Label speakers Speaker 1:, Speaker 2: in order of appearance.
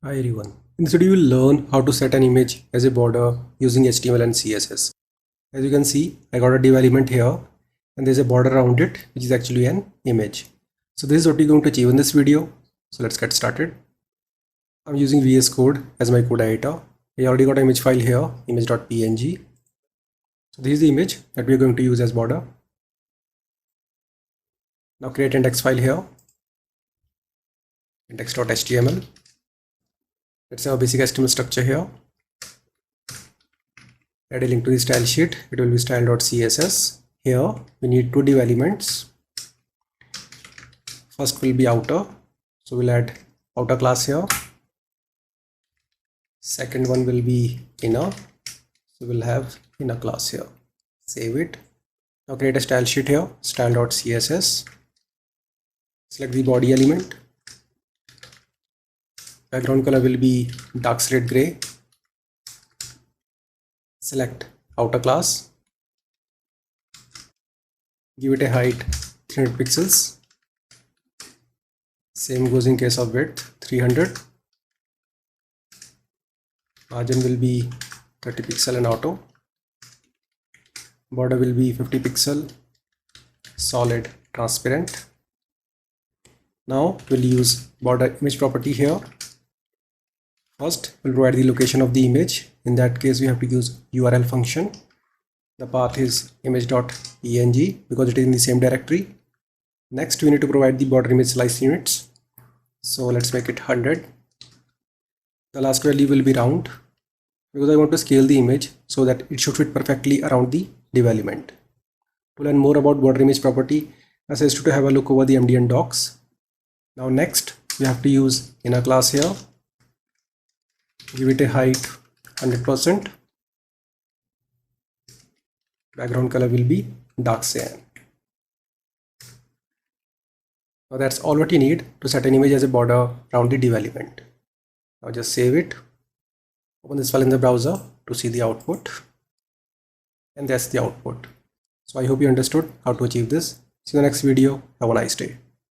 Speaker 1: Hi everyone. In this video, you will learn how to set an image as a border using HTML and CSS. As you can see, I got a div element here and there's a border around it, which is actually an image. So this is what we're going to achieve in this video. So let's get started. I'm using VS Code as my code editor. I already got an image file here, image.png. So this is the image that we're going to use as border. Now create an index file here, index.html. Let's have a basic HTML structure here. Add a link to the style sheet. It will be style.css. Here we need two div elements. First will be outer, so we'll add outer class here. Second one will be inner, so we'll have inner class here. Save it. Now create a style sheet here, style.css. Select the body element. Background color will be dark slate gray. Select outer class. Give it a height 300 pixels. Same goes in case of width 300. Margin will be 30 pixel and auto. Border will be 50 pixel, solid, transparent. Now we'll use border image property here. First, we'll provide the location of the image. In that case, we have to use URL function. The path is image.png because it is in the same directory. Next, we need to provide the border image slice units. So let's make it 100. The last value will be round because I want to scale the image so that it should fit perfectly around the div element. To learn more about border image property, I suggest you to have a look over the MDN docs. Now next, we have to use inner class here. Give it a height 100%. Background color will be dark cyan. Now that's all what you need to set an image as a border around the div element. Now just save it. Open this file in the browser to see the output. And that's the output. So I hope you understood how to achieve this. See you in the next video. Have a nice day.